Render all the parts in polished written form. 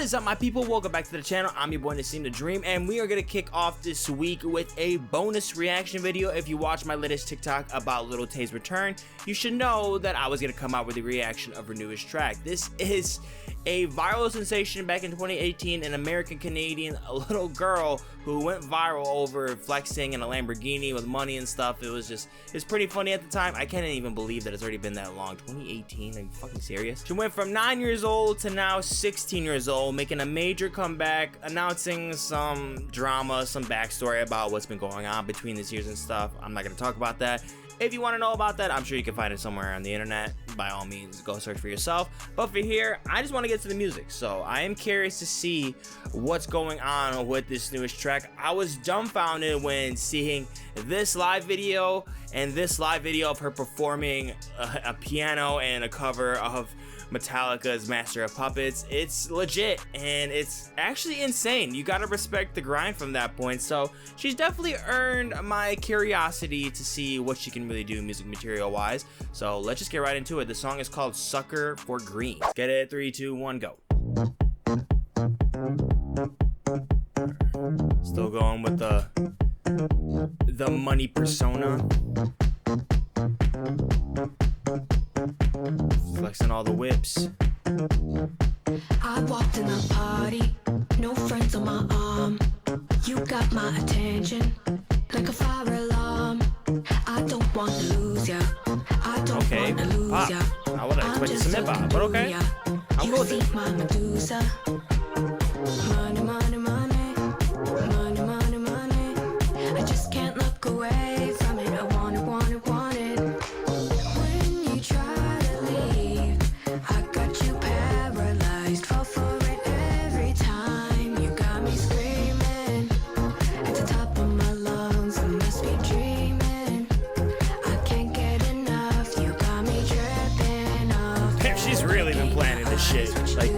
is up, my people? Welcome back to the channel. I'm your boy Nassim the Dream, and we are gonna kick off this week with a bonus reaction video. If you watched my latest TikTok about Lil Tay's return, you should know that I was gonna come out with a reaction of her newest track. This is a viral sensation back in 2018, an American-Canadian little girl who went viral over flexing in a Lamborghini with money and stuff. It's pretty funny at the time. I can't even believe that it's already been that long. 2018, are you fucking serious? She went from 9 years old to now 16 years old, making a major comeback, announcing some drama, some backstory about what's been going on between these years and stuff. I'm not gonna talk about that. If you want to know about that, I'm sure you can find it somewhere on the internet. By all means, go search for yourself. But for here, I just want to get to the music. So I am curious to see what's going on with this newest track. I was dumbfounded when seeing this live video and this live video of her performing a piano and a cover of Metallica's Master of Puppets. It's legit and it's actually insane. You gotta respect the grind from that point. So she's definitely earned my curiosity to see what she can really do music material wise. So let's just get right into it. The song is called Sucker for Green. Let's get it. 3, 2, 1, go. Still going with the money persona. Flexing all the whips. I walked in the party, no friends on my arm. You got my attention like a fire alarm. I don't want to lose ya. I don't want to lose ya. I would have expected some hip-hop, but okay. I'm cool with it. My Medusa. Money, money, money. Money, money, money. I just can't look away from it. I want it, want it, want it. When you try to leave, I got you paralyzed. Fall for it every time. You got me screaming at the top of my lungs. I must be dreaming. I can't get enough. You got me dripping off. She's really been planning this shit. Like,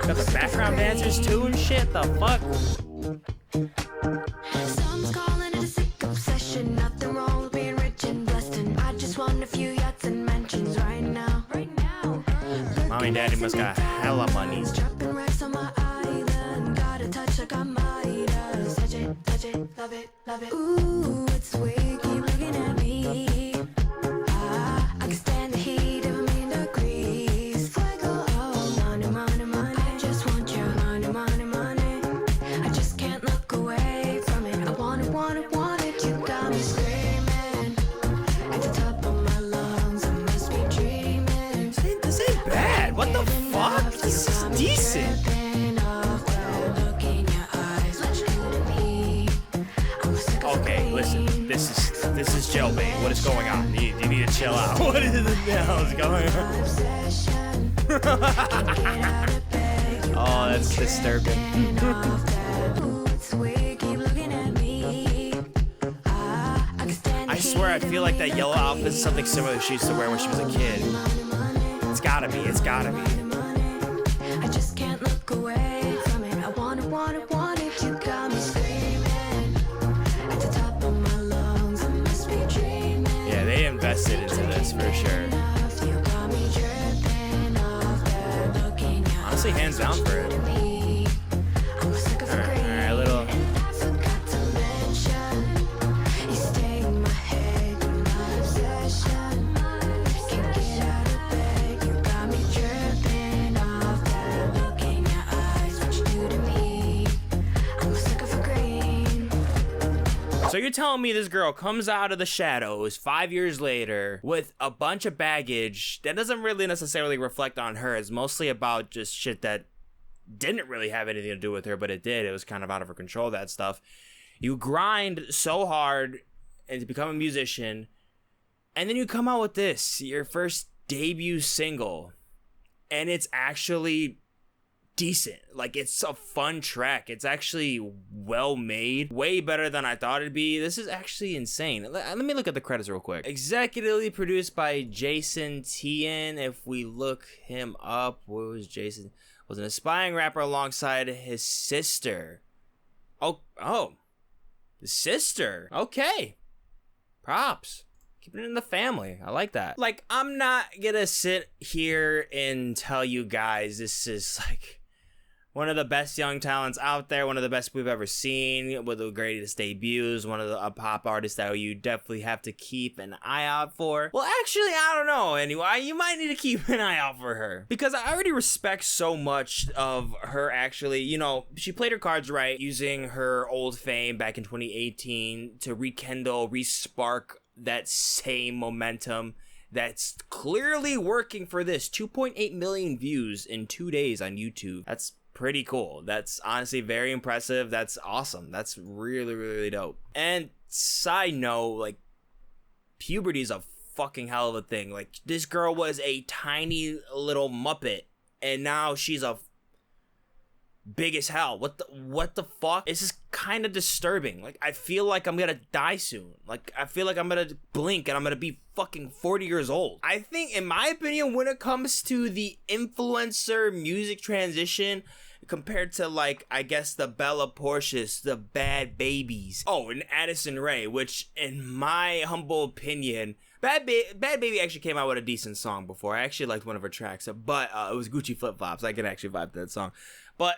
got the background dancers too and shit. The fuck? Some's calling it a sick obsession. Nothing wrong with being rich and blessed, and I just want a few yachts and mansions right now. Mommy and daddy must got hella money. Dropping racks on my island. Got a touch like I might have. Touch it, love it, love it. Ooh, it's weird, keep looking at me. I can stand the heat of a million degrees. Fuego, oh, money, money, money. I just want your money, money, money. I just can't look away from it. I want it, want it, want it. You got me screaming at the top of my lungs. I must be dreaming. This ain't bad. What the fuck? This is decent. Okay, listen. This is jailbait. What is going on? You need to chill out. What is the hell is going on? Oh, that's disturbing. I swear, I feel like that yellow outfit is something similar she used to wear when she was a kid. It's gotta be. It's gotta be. I just can't look away from it. I want it, want it, want it. You got me screaming at the top of my lungs. I must be dreaming. Yeah, they invested into this for sure. You got me dripping off. Looking at Honestly, hands down for it. I'm a sucker for green. Alright, little. And I forgot to mention, you stay in my head, you're my obsession. Can't get out of bed, you got me dripping off that look in your eyes. What you do to me, I'm a sucker for green. So you're telling me this girl comes out of the shadows 5 years later with a bunch of baggage that doesn't really necessarily reflect on her. It's mostly about just shit that didn't really have anything to do with her, but it did. It was kind of out of her control, that stuff. You grind so hard and to become a musician, and then you come out with this, your first debut single, and it's actually decent. Like, it's a fun track. It's actually well made, way better than I thought it'd be. This is actually insane. Let me look at the credits real quick. Executively produced by Jason Tien. If we look him up, what was Jason? Was an aspiring rapper alongside his sister. Oh, the sister. Okay, props. Keeping it in the family. I like that. Like, I'm not gonna sit here and tell you guys this is like One of the best young talents out there, one of the best we've ever seen, with the greatest debuts, one of the pop artists that you definitely have to keep an eye out for. Well, actually, I don't know. Anyway, you might need to keep an eye out for her, because I already respect so much of her. Actually, you know, she played her cards right, using her old fame back in 2018 to rekindle, respark that same momentum that's clearly working for this. 2.8 million views in 2 days on YouTube. That's pretty cool. That's honestly very impressive. That's awesome. That's really, really dope. And side note, like, puberty is a fucking hell of a thing. Like, this girl was a tiny little muppet, and now she's a big as hell. What the fuck? This is kind of disturbing. Like, I feel like I'm gonna die soon. Like, I feel like I'm gonna blink and I'm gonna be fucking 40 years old. I think, in my opinion, when it comes to the influencer music transition, compared to, like, I guess the Bella Portias, the Bad Babies, oh, and Addison Rae, which, in my humble opinion, Bad Baby actually came out with a decent song before. I actually liked one of her tracks, but it was Gucci Flip Flops. I can actually vibe to that song. But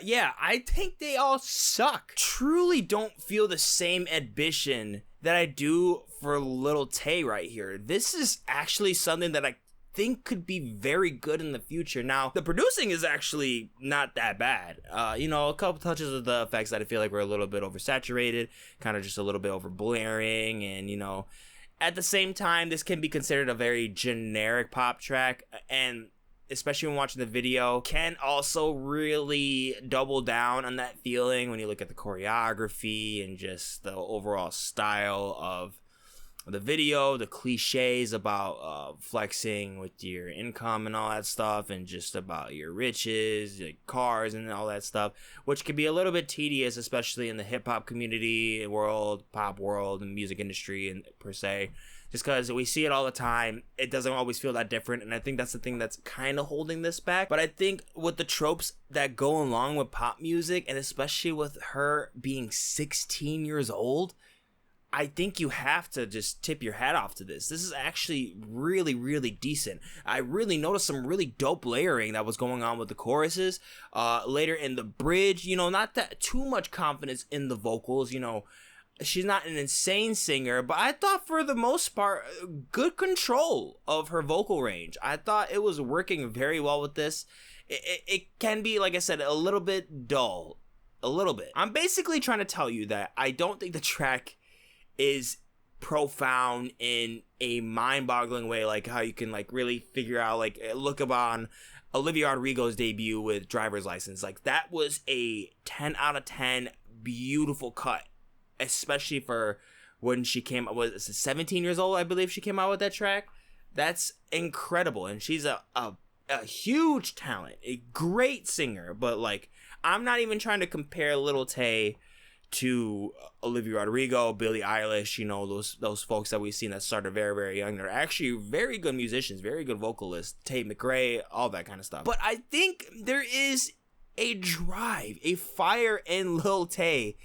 yeah, I think they all suck. Truly don't feel the same ambition that I do for Lil Tay right here. This is actually something that I think could be very good in the future. Now, the producing is actually not that bad. You know, a couple touches of the effects that I feel like were a little bit oversaturated, kind of just a little bit over blaring, and, you know, at the same time, this can be considered a very generic pop track, and especially when watching the video, can also really double down on that feeling when you look at the choreography and just the overall style of the video, the cliches about flexing with your income and all that stuff, and just about your riches, like cars and all that stuff, which can be a little bit tedious, especially in the hip-hop community world, pop world, and music industry and per se. Just because we see it all the time, it doesn't always feel that different, and I think that's the thing that's kind of holding this back. But I think with the tropes that go along with pop music, and especially with her being 16 years old, I think you have to just tip your hat off to this. This is actually really, really decent. I really noticed some really dope layering that was going on with the choruses. Later in the bridge, you know, not that too much confidence in the vocals, you know. She's not an insane singer, but I thought for the most part, good control of her vocal range. I thought it was working very well with this. It can be, like I said, a little bit dull. A little bit. I'm basically trying to tell you that I don't think the track is profound in a mind-boggling way, like how you can, like, really figure out, like, look upon Olivia Rodrigo's debut with Driver's License. Like, that was a 10 out of 10 beautiful cut. Especially for when she came out, was 17 years old, I believe she came out with that track. That's incredible. And she's a huge talent, a great singer. But, like, I'm not even trying to compare Lil Tay to Olivia Rodrigo, Billie Eilish, you know, those folks that we've seen that started very, very young. They're actually very good musicians, very good vocalists, Tate McRae, all that kind of stuff. But I think there is a drive, a fire in Lil Tay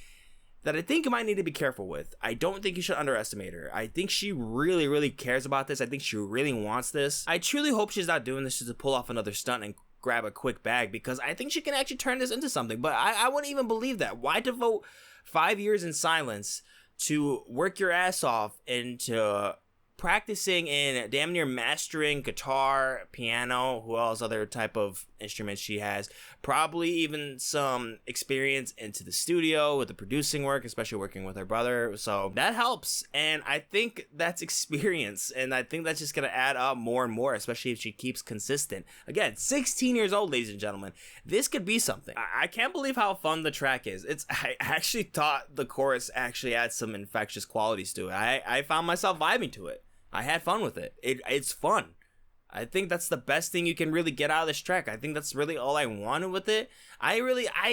that I think you might need to be careful with. I don't think you should underestimate her. I think she really, really cares about this. I think she really wants this. I truly hope she's not doing this just to pull off another stunt and grab a quick bag, because I think she can actually turn this into something. But I wouldn't even believe that. Why devote 5 years in silence to work your ass off into practicing and damn near mastering guitar, piano, who else, other type of instruments she has, probably even some experience into the studio with the producing work, especially working with her brother. So that helps, and I think that's experience, and I think that's just gonna add up more and more, especially if she keeps consistent. Again, 16 years old, ladies and gentlemen. This could be something. I can't believe how fun the track is. I actually thought the chorus actually had some infectious qualities to it. I found myself vibing to it. I had fun with it. It's fun. I think that's the best thing you can really get out of this track. I think that's really all I wanted with it. I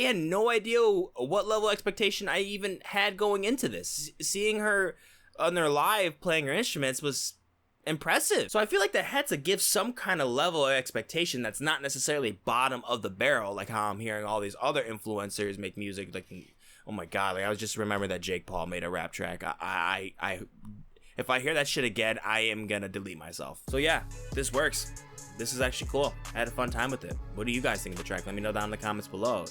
had no idea what level of expectation I even had going into this. Seeing her on their live playing her instruments was impressive. So I feel like they had to give some kind of level of expectation that's not necessarily bottom of the barrel, like how I'm hearing all these other influencers make music. Like, oh my god, like I was just remembering that Jake Paul made a rap track. I if I hear that shit again, I am gonna delete myself. So yeah, this works. This is actually cool. I had a fun time with it. What do you guys think of the track? Let me know down in the comments below.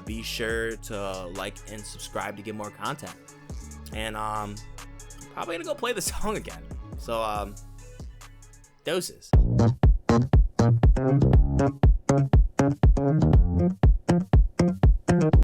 Be sure to like and subscribe to get more content. And probably gonna go play the song again. So doses.